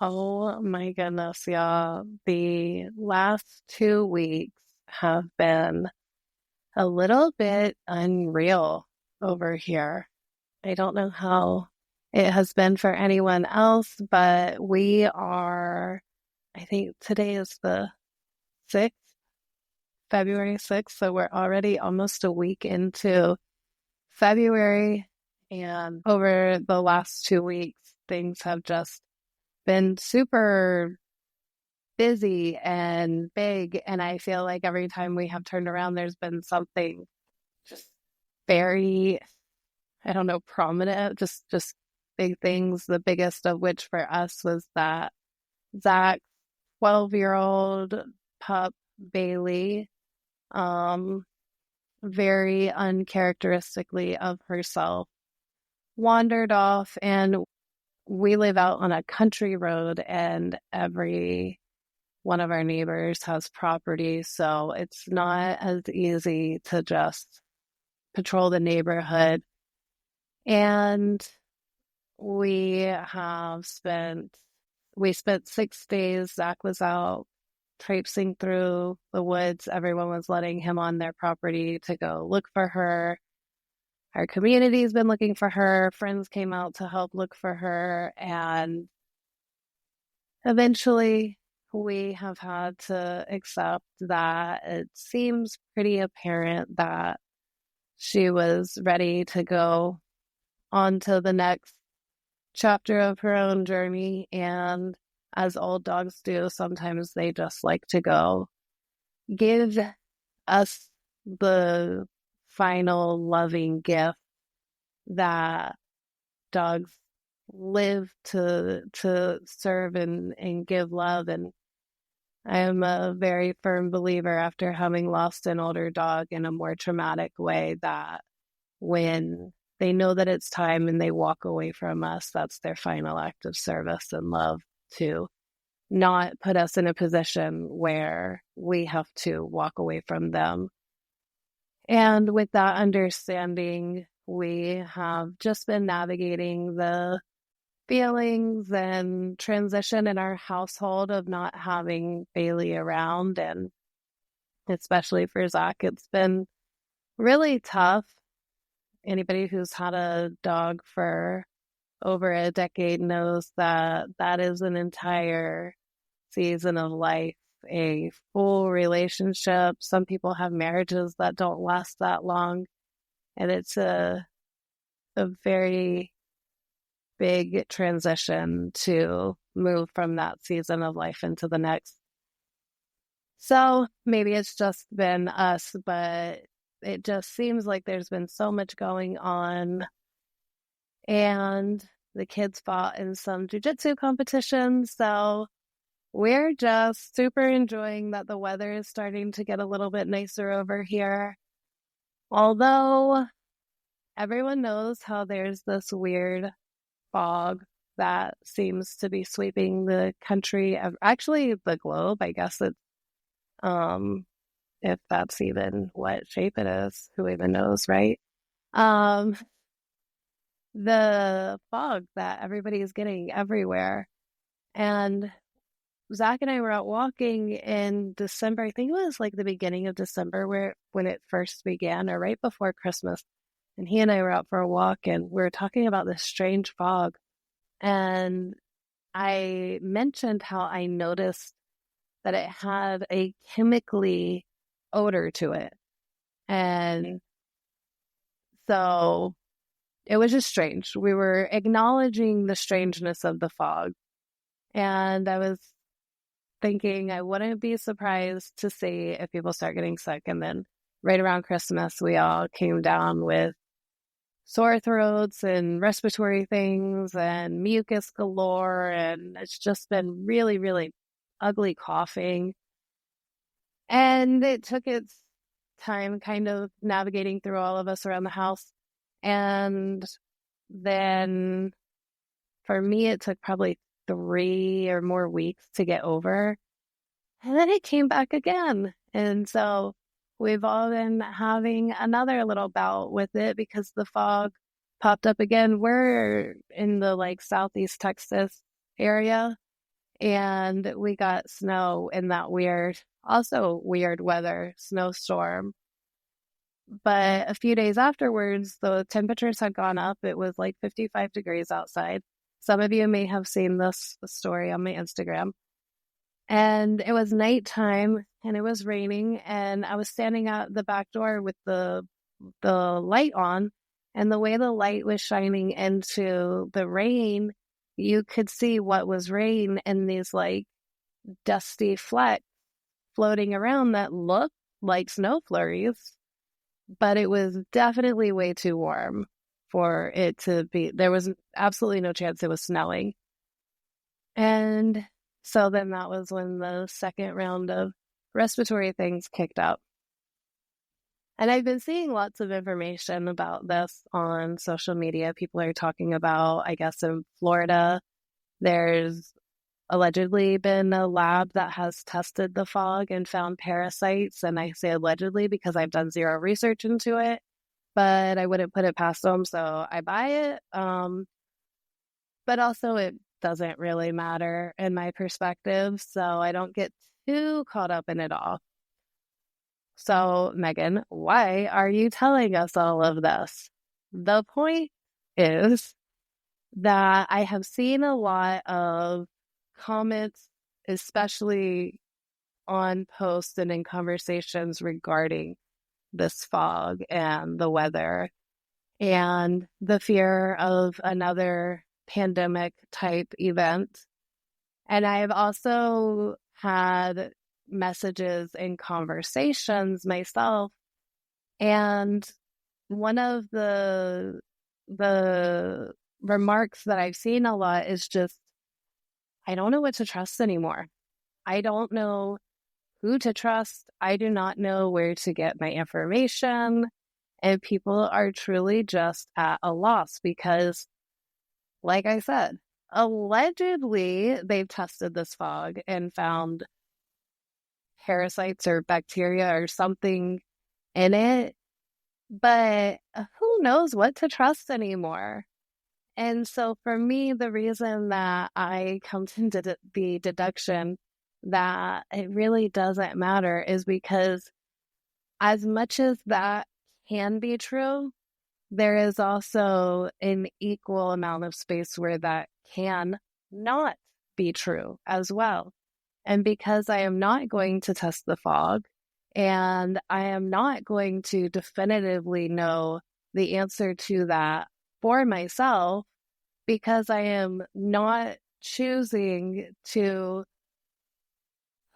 Oh my goodness, yeah. The last 2 weeks have been a little bit unreal over here. I don't know how it has been for anyone else, but I think today is the 6th, February 6th, so we're already almost a week into February. And over the last 2 weeks, things have just been super busy and big. And I feel like every time we have turned around, there's been something just very, I don't know, prominent, just big things. The biggest of which for us was that Zach's 12-year-old pup, Bailey, um, very uncharacteristically of herself, wandered off. And we live out on a country road, and every one of our neighbors has property, so it's not as easy to just patrol the neighborhood. And we spent 6 days. Zach was out traipsing through the woods. Everyone was letting him on their property to go look for her. Our community's been looking for her. Friends came out to help look for her. And eventually, we have had to accept that it seems pretty apparent that she was ready to go on to the next chapter of her own journey. And as old dogs do, sometimes they just like to go give us the final loving gift that dogs live to serve and give love. And I am a very firm believer, after having lost an older dog in a more traumatic way, that when they know that it's time and they walk away from us, that's their final act of service and love, to not put us in a position where we have to walk away from them. And with that understanding, we have just been navigating the feelings and transition in our household of not having Bailey around. And especially for Zach, it's been really tough. Anybody who's had a dog for over a decade knows that that is an entire season of life, a full relationship. Some people have marriages that don't last that long, and it's a very big transition to move from that season of life into the next. So maybe it's just been us, but it just seems like there's been so much going on. And the kids fought in some jiu-jitsu competitions, so we're just super enjoying that the weather is starting to get a little bit nicer over here. Although everyone knows how there's this weird fog that seems to be sweeping the country, actually the globe. I guess it's, if that's even what shape it is, who even knows, right? The fog that everybody is getting everywhere. And Zach and I were out walking in December. I think it was like the beginning of December when it first began, or right before Christmas. And he and I were out for a walk, and we were talking about this strange fog. And I mentioned how I noticed that it had a chemically odor to it. And so it was just strange. We were acknowledging the strangeness of the fog. And I was thinking I wouldn't be surprised to see if people start getting sick. And then right around Christmas, we all came down with sore throats and respiratory things and mucus galore. And it's just been really, really ugly coughing. And it took its time kind of navigating through all of us around the house. And then for me, it took probably 3 or more weeks to get over. And then it came back again. And so we've all been having another little bout with it because the fog popped up again. We're in the southeast Texas area. and we got snow in that also weird weather, snowstorm. But a few days afterwards, the temperatures had gone up. It was like 55 degrees outside. Some of you may have seen this story on my Instagram. And it was nighttime and it was raining, and I was standing at the back door with the light on, and the way the light was shining into the rain, you could see what was rain and these like dusty flecks floating around that looked like snow flurries, but it was definitely way too warm for it to be. There was absolutely no chance it was snowing. And so then that was when the second round of respiratory things kicked up. And I've been seeing lots of information about this on social media. People are talking about, I guess in Florida, there's allegedly been a lab that has tested the fog and found parasites. And I say allegedly because I've done zero research into it, but I wouldn't put it past them. So I buy it. But also it doesn't really matter in my perspective. So I don't get too caught up in it all. So, Megan, why are you telling us all of this? The point is that I have seen a lot of comments, especially on posts and in conversations regarding this fog and the weather and the fear of another pandemic type event. And I've also had messages and conversations myself, and one of the remarks that I've seen a lot is just, I don't know what to trust anymore. I don't know who to trust. I do not know where to get my information. And people are truly just at a loss because, like I said, allegedly they've tested this fog and found parasites or bacteria or something in it, but who knows what to trust anymore? And so for me, the reason that I come to the deduction that it really doesn't matter is because as much as that can be true, there is also an equal amount of space where that can not be true as well. And because I am not going to test the fog, and I am not going to definitively know the answer to that for myself, because I am not choosing to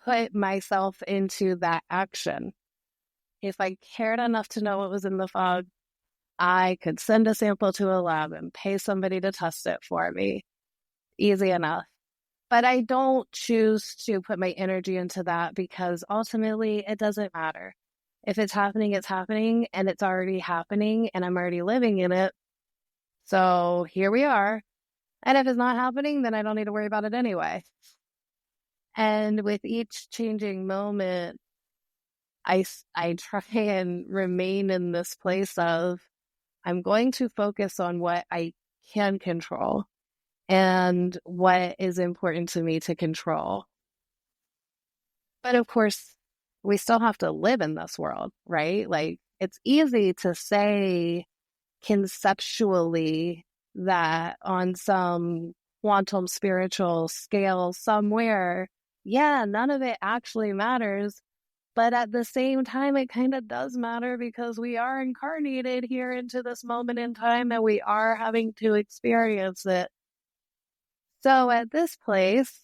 put myself into that action. If I cared enough to know what was in the fog, I could send a sample to a lab and pay somebody to test it for me. Easy enough. But I don't choose to put my energy into that because ultimately it doesn't matter. If it's happening, it's happening, and it's already happening, and I'm already living in it. So here we are. And if it's not happening, then I don't need to worry about it anyway. And with each changing moment, I try and remain in this place of, I'm going to focus on what I can control and what is important to me to control. But of course, we still have to live in this world, right? Like, it's easy to say conceptually that on some quantum spiritual scale somewhere, yeah, none of it actually matters. But at the same time, it kind of does matter because we are incarnated here into this moment in time and we are having to experience it. So at this place,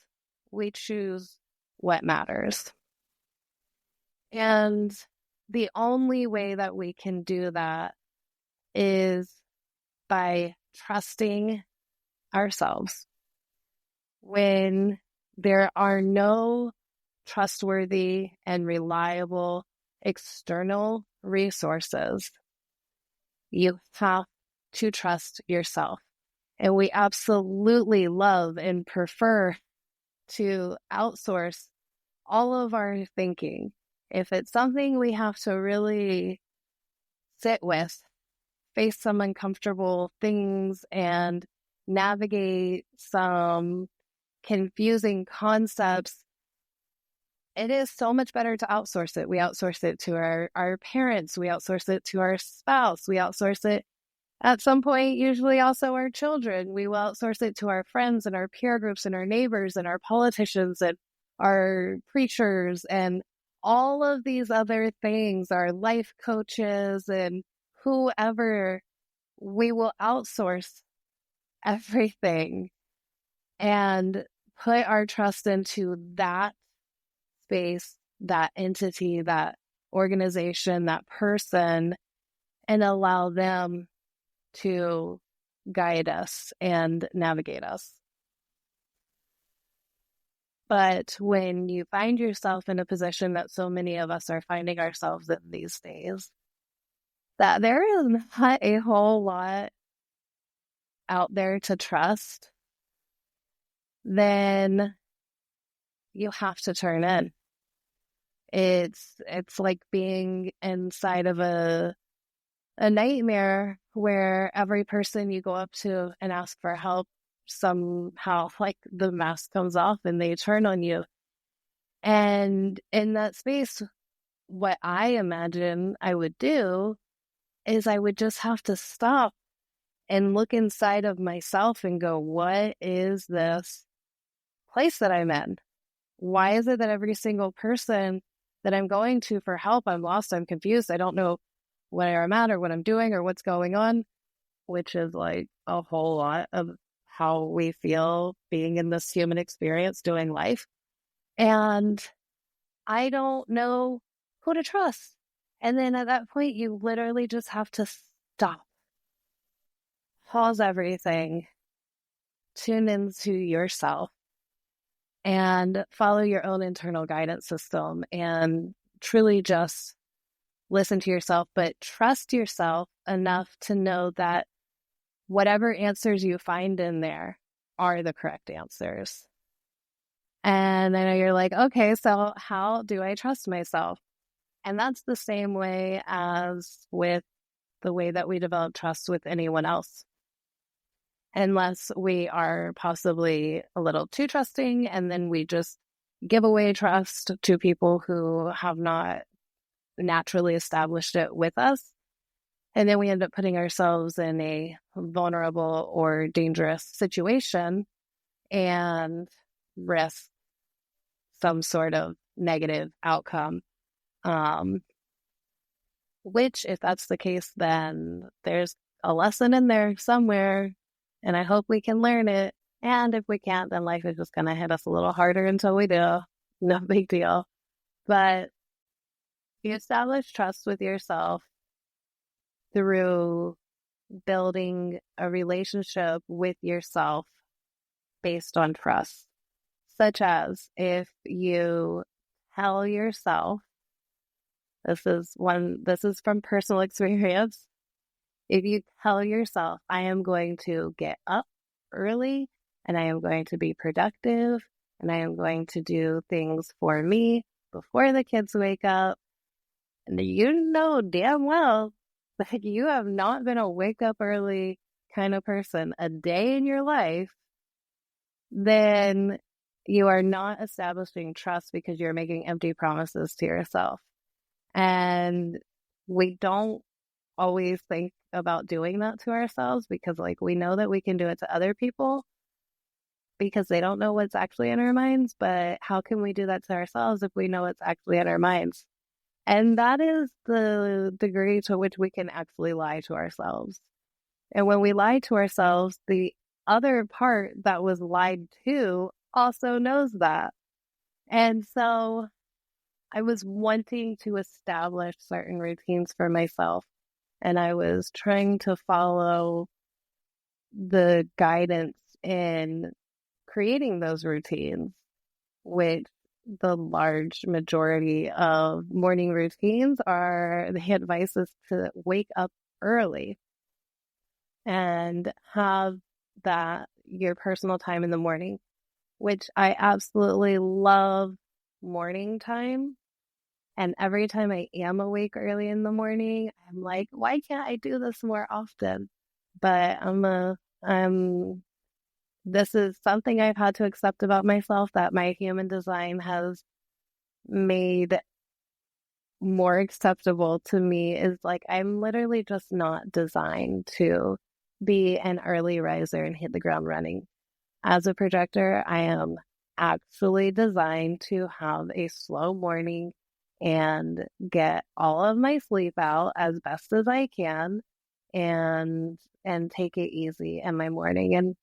we choose what matters. And the only way that we can do that is by trusting ourselves. When there are no trustworthy and reliable external resources, you have to trust yourself. And we absolutely love and prefer to outsource all of our thinking. If it's something we have to really sit with, face some uncomfortable things and navigate some confusing concepts, it is so much better to outsource it. We outsource it to our parents. We outsource it to our spouse. We outsource it at some point, usually also our children. We will outsource it to our friends and our peer groups and our neighbors and our politicians and our preachers and all of these other things, our life coaches and whoever. We will outsource everything and put our trust into that space, that entity, that organization, that person, and allow them to guide us and navigate us. But when you find yourself in a position that so many of us are finding ourselves in these days, that there is not a whole lot out there to trust, then you have to turn in. It's like being inside of a nightmare where every person you go up to and ask for help, somehow like the mask comes off and they turn on you. And in that space, what I imagine I would do is I would just have to stop and look inside of myself and go, what is this place that I'm in? Why is it that every single person that I'm going to for help, I'm lost, I'm confused, I don't know where I'm at or what I'm doing or what's going on, which is like a whole lot of how we feel being in this human experience doing life. And I don't know who to trust. And then at that point, you literally just have to stop, pause everything, tune into yourself, and follow your own internal guidance system and truly just listen to yourself, but trust yourself enough to know that whatever answers you find in there are the correct answers. And I know you're like, okay, so how do I trust myself? And that's the same way as with the way that we develop trust with anyone else. Unless we are possibly a little too trusting, and then we just give away trust to people who have not naturally established it with us. And then we end up putting ourselves in a vulnerable or dangerous situation and risk some sort of negative outcome. Which, if that's the case, then there's a lesson in there somewhere, and I hope we can learn it. And if we can't, then life is just going to hit us a little harder until we do. No big deal. But you establish trust with yourself through building a relationship with yourself based on trust, such as if you tell yourself, this is from personal experience. If you tell yourself, I am going to get up early and I am going to be productive and I am going to do things for me before the kids wake up, and you know damn well that you have not been a wake up early kind of person a day in your life, then you are not establishing trust because you're making empty promises to yourself. And we don't always think about doing that to ourselves because like we know that we can do it to other people because they don't know what's actually in our minds. But how can we do that to ourselves if we know what's actually in our minds? And that is the degree to which we can actually lie to ourselves. And when we lie to ourselves, the other part that was lied to also knows that. And so I was wanting to establish certain routines for myself, and I was trying to follow the guidance in creating those routines, which the large majority of morning routines are, the advice is to wake up early and have that your personal time in the morning, which I absolutely love morning time. And every time I am awake early in the morning, I'm like, why can't I do this more often? But I'm this is something I've had to accept about myself, that my human design has made more acceptable to me, is like I'm literally just not designed to be an early riser and hit the ground running. As a projector, I am actually designed to have a slow morning and get all of my sleep out as best as I can and take it easy in my morning. And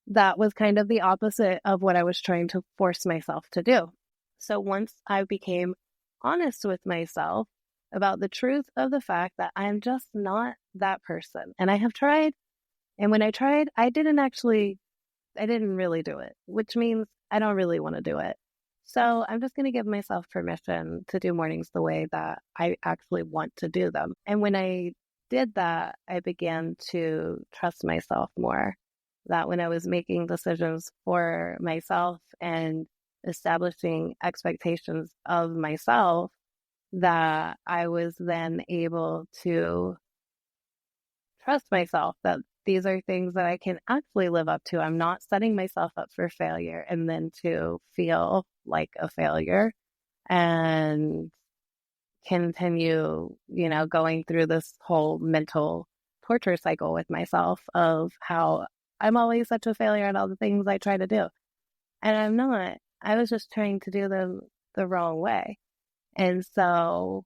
that was kind of the opposite of what I was trying to force myself to do. So once I became honest with myself about the truth of the fact that I'm just not that person, and I have tried, and when I tried, I didn't really do it, which means I don't really want to do it. So I'm just going to give myself permission to do mornings the way that I actually want to do them. And when I did that, I began to trust myself more. That when I was making decisions for myself and establishing expectations of myself, that I was then able to trust myself that these are things that I can actually live up to. I'm not setting myself up for failure and then to feel like a failure and continue, going through this whole mental torture cycle with myself of how I'm always such a failure at all the things I try to do. And I'm not. I was just trying to do them the wrong way. And so,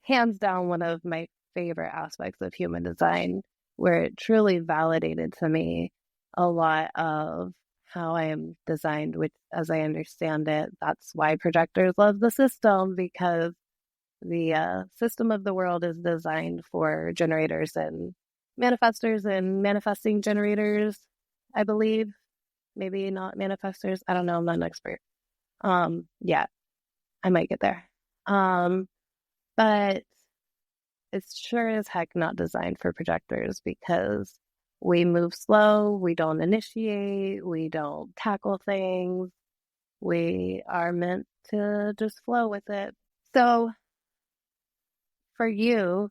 hands down, one of my favorite aspects of human design, where it truly validated to me a lot of how I am designed, which, as I understand it, that's why projectors love the system, because the system of the world is designed for generators and manifestors and manifesting generators, I believe. Maybe not manifestors. I don't know. I'm not an expert. Yeah, I might get there. But it's sure as heck not designed for projectors, because we move slow, we don't initiate, we don't tackle things. We are meant to just flow with it. So for you,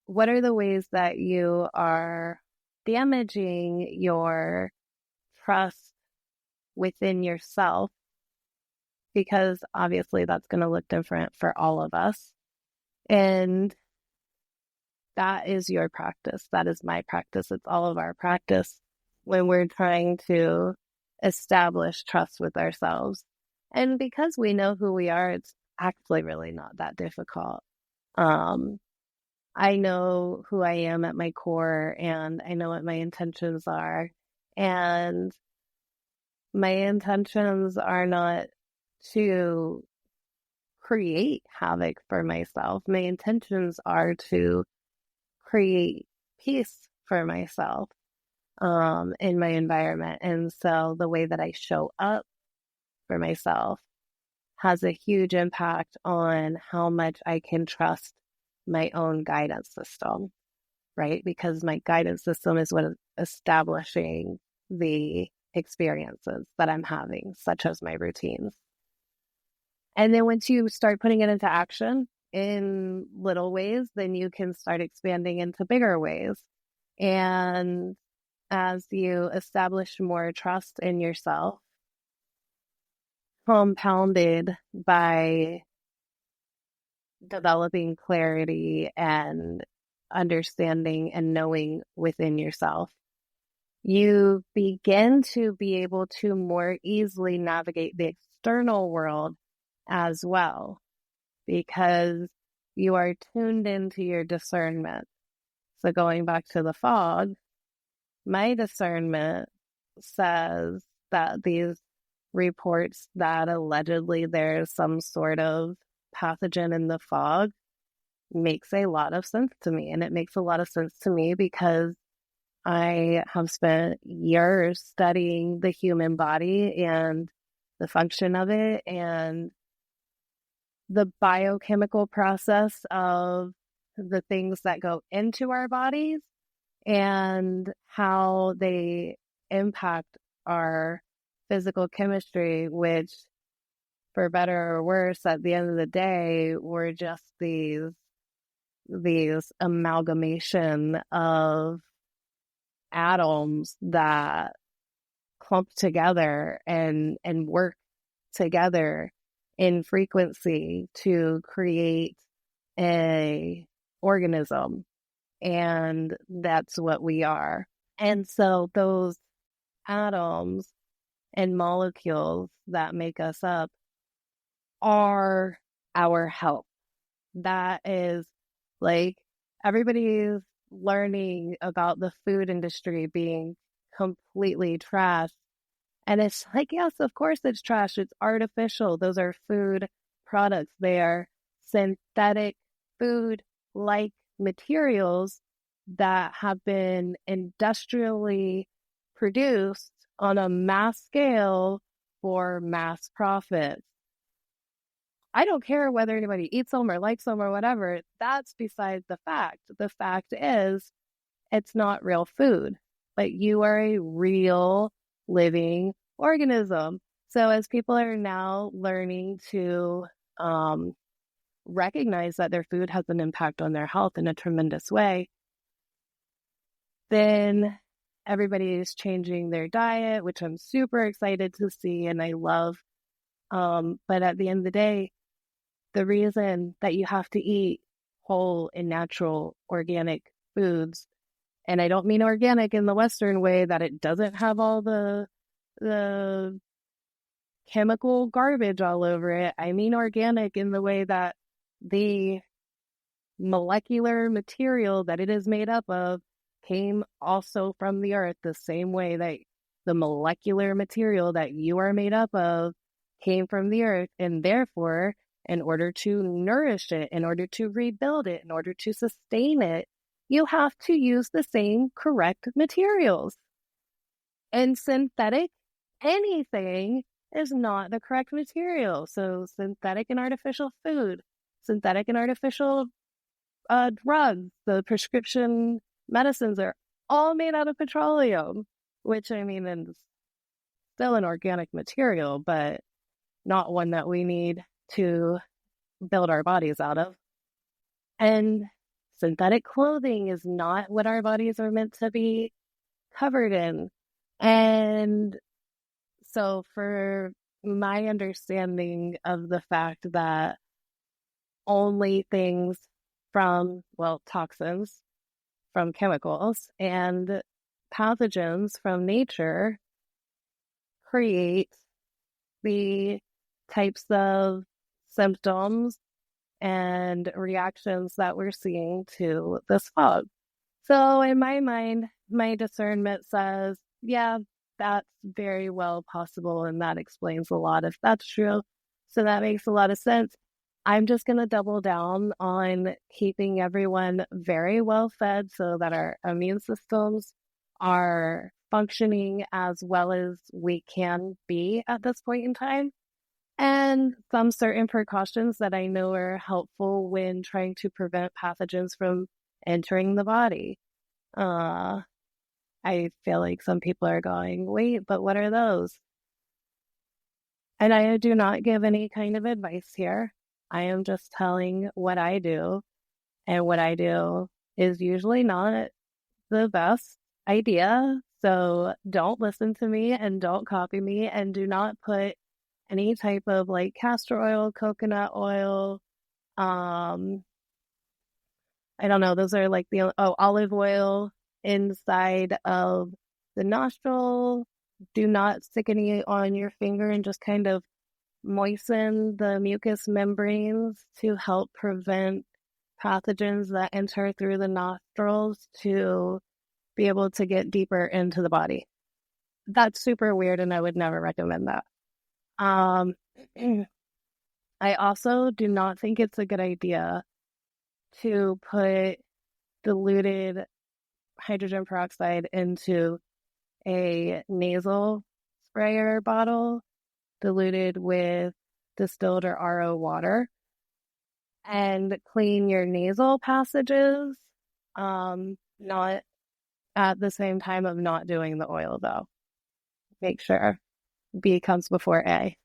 what are the ways that you are damaging your trust within yourself? Because obviously that's going to look different for all of us. And that is your practice. That is my practice. It's all of our practice when we're trying to establish trust with ourselves. And because we know who we are, it's actually really not that difficult. I know who I am at my core, and I know what my intentions are. And my intentions are not to create havoc for myself. My intentions are to create peace for myself in my environment. And so the way that I show up for myself has a huge impact on how much I can trust my own guidance system, right? Because my guidance system is what is establishing the experiences that I'm having, such as my routines. And then once you start putting it into action in little ways, then you can start expanding into bigger ways. And as you establish more trust in yourself, compounded by developing clarity and understanding and knowing within yourself, you begin to be able to more easily navigate the external world as well, because you are tuned into your discernment. So going back to the fog, my discernment says that these reports that allegedly there's some sort of pathogen in the fog makes a lot of sense to me. And it makes a lot of sense to me because I have spent years studying the human body and the function of it and the biochemical process of the things that go into our bodies and how they impact our physical chemistry, which, for better or worse, at the end of the day, we're just these amalgamation of atoms that clump together and work together in frequency to create a organism. And that's what we are. And so those atoms and molecules that make us up are our health. That is like everybody's learning about the food industry being completely trash. And it's like, yes, of course it's trash. It's artificial. Those are food products. They are synthetic food like materials that have been industrially produced on a mass scale for mass profit. I don't care whether anybody eats them or likes them or whatever. That's beside the fact. The fact is, it's not real food, but you are a real living organism. So as people are now learning to recognize that their food has an impact on their health in a tremendous way, then everybody is changing their diet, which I'm super excited to see and I love. But at the end of the day, the reason that you have to eat whole and natural organic foods, and I don't mean organic in the Western way that it doesn't have all the chemical garbage all over it. I mean organic in the way that the molecular material that it is made up of came also from the earth, the same way that the molecular material that you are made up of came from the earth. And therefore, in order to nourish it, in order to rebuild it, in order to sustain it, you have to use the same correct materials. And synthetic anything is not the correct material. So synthetic and artificial food, synthetic and artificial drugs, the prescription medicines are all made out of petroleum, which I mean is still an organic material, but not one that we need to build our bodies out of. And synthetic clothing is not what our bodies are meant to be covered in. And so for my understanding of the fact that only things from, well, toxins from chemicals and pathogens from nature create the types of symptoms and reactions that we're seeing to this fog. So in my mind, my discernment says, yeah, that's very well possible, and that explains a lot if that's true. So that makes a lot of sense. I'm just going to double down on keeping everyone very well fed so that our immune systems are functioning as well as we can be at this point in time. And some certain precautions that I know are helpful when trying to prevent pathogens from entering the body. I feel like some people are going, wait, but what are those? And I do not give any kind of advice here. I am just telling what I do. And what I do is usually not the best idea. So don't listen to me and don't copy me and do not put any type of like castor oil, coconut oil, I don't know, those are like the, olive oil inside of the nostril. Do not stick any on your finger and just kind of moisten the mucous membranes to help prevent pathogens that enter through the nostrils to be able to get deeper into the body. That's super weird and I would never recommend that. I also do not think it's a good idea to put diluted hydrogen peroxide into a nasal sprayer bottle diluted with distilled or RO water and clean your nasal passages, not at the same time of not doing the oil though. Make sure B comes before A.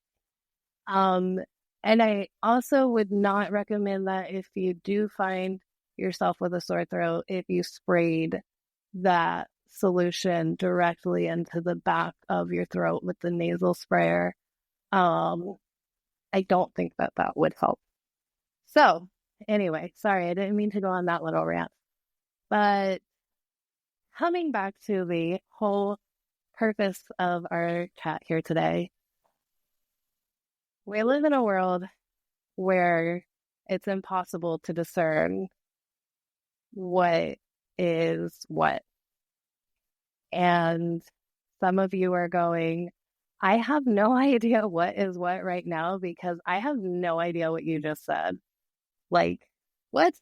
And I also would not recommend that if you do find yourself with a sore throat, if you sprayed that solution directly into the back of your throat with the nasal sprayer, I don't think that would help. So anyway, sorry, I didn't mean to go on that little rant. But coming back to the whole purpose of our chat here today, we live in a world where it's impossible to discern what is what. And some of you are going, I have no idea what is what right now because I have no idea what you just said. Like, what?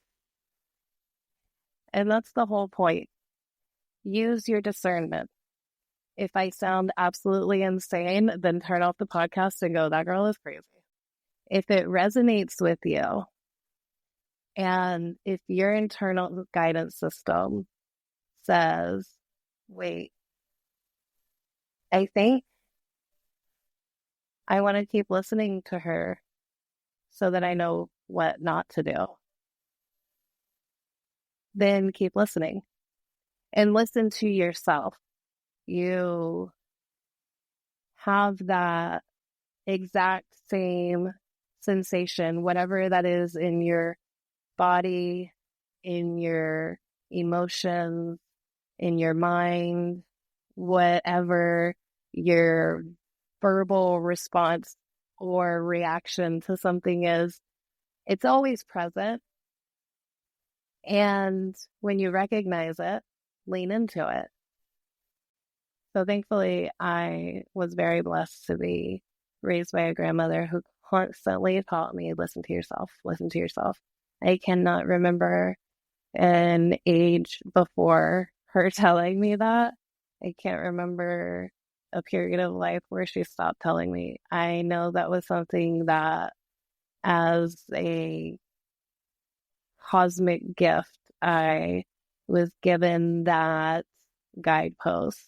And that's the whole point. Use your discernment. If I sound absolutely insane, then turn off the podcast and go, that girl is crazy. If it resonates with you, and if your internal guidance system says, wait, I think I want to keep listening to her so that I know what not to do, then keep listening and listen to yourself. You have that exact same sensation, whatever that is in your body, in your emotions, in your mind, whatever your verbal response or reaction to something is, it's always present. And when you recognize it, lean into it. So thankfully, I was very blessed to be raised by a grandmother who constantly taught me, listen to yourself, listen to yourself. I cannot remember an age before her telling me that. I can't remember a period of life where she stopped telling me. I know that was something that, as a cosmic gift, I was given that guidepost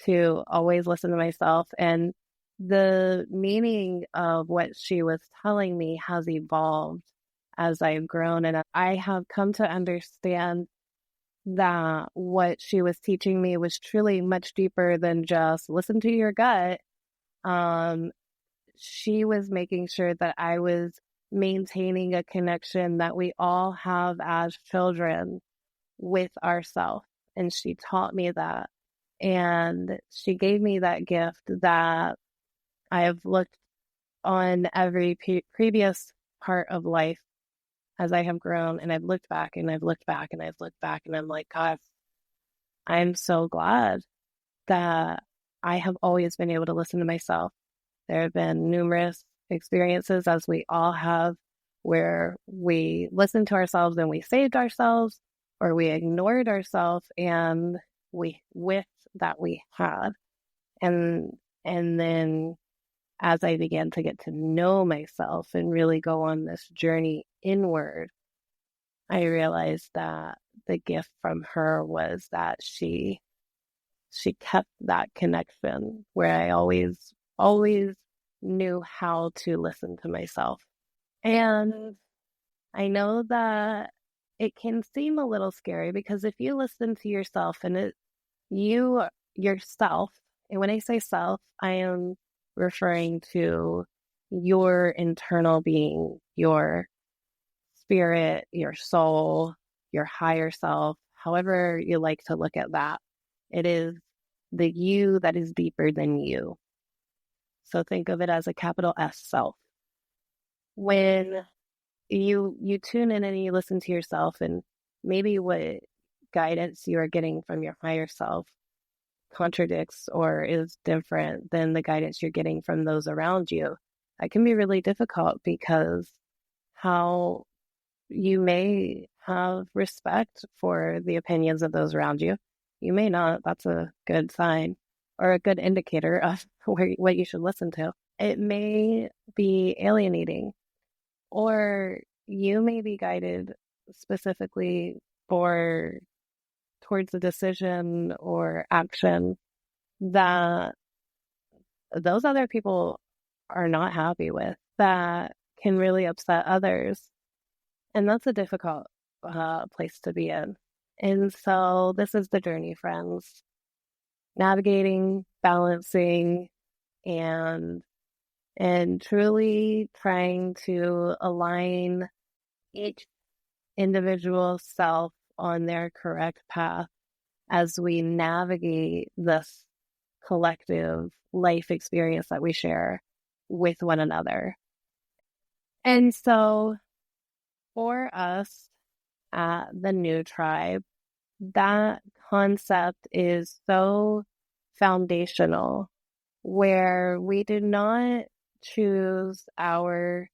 to always listen to myself. And the meaning of what she was telling me has evolved as I've grown. And I have come to understand that what she was teaching me was truly much deeper than just listen to your gut. She was making sure that I was maintaining a connection that we all have as children with ourselves. And she taught me that. And she gave me that gift that I have looked on every previous part of life as I have grown, and I've looked back and I've looked back and I've looked back, and I'm like, God, I'm so glad that I have always been able to listen to myself. There have been numerous experiences, as we all have, where we listened to ourselves and we saved ourselves, or we ignored ourselves and we wished that we had. And then as I began to get to know myself and really go on this journey inward, I realized that the gift from her was that she kept that connection where I always knew how to listen to myself. And I know that it can seem a little scary, because if you listen to yourself and yourself, and when I say self, I am referring to your internal being, your spirit, your soul, your higher self, however you like to look at that. It is the you that is deeper than you. So think of it as a capital S self. When you tune in and you listen to yourself, and maybe what guidance you are getting from your higher self contradicts or is different than the guidance you're getting from those around you, that can be really difficult, because how you may have respect for the opinions of those around you. You may not. That's a good sign or a good indicator of what you should listen to. It may be alienating, or you may be guided specifically towards a decision or action that those other people are not happy with, that can really upset others. And that's a difficult place to be in. And so this is the journey, friends. Navigating, balancing, and truly trying to align each individual self on their correct path as we navigate this collective life experience that we share with one another. And so for us at the new tribe, that concept is so foundational, where we do not choose our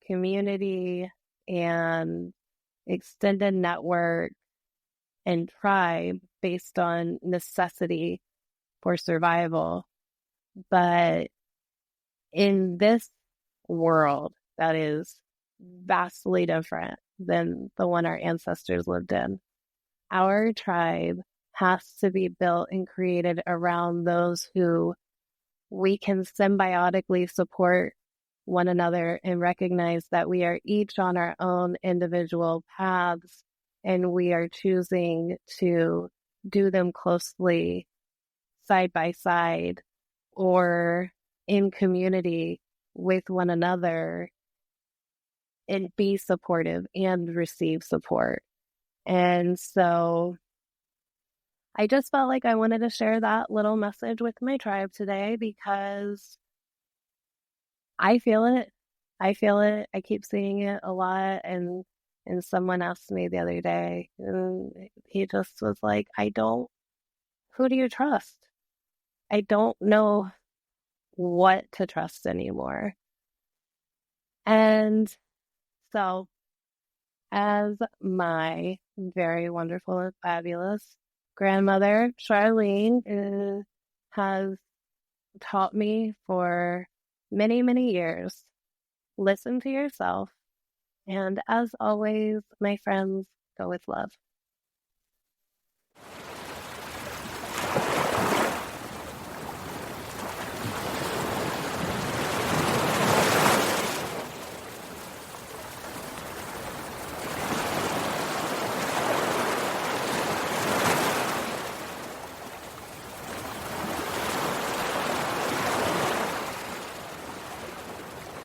community and extended network and tribe based on necessity for survival. But in this world that is vastly different than the one our ancestors lived in, our tribe has to be built and created around those who we can symbiotically support one another and recognize that we are each on our own individual paths and we are choosing to do them closely side by side or in community with one another and be supportive and receive support. And so I just felt like I wanted to share that little message with my tribe today because I feel it. I feel it. I keep seeing it a lot. And someone asked me the other day, and he just was like, who do you trust? I don't know what to trust anymore. And so, as my very wonderful and fabulous grandmother, Charlene, has taught me for many, many years, listen to yourself. And as always, my friends, go with love.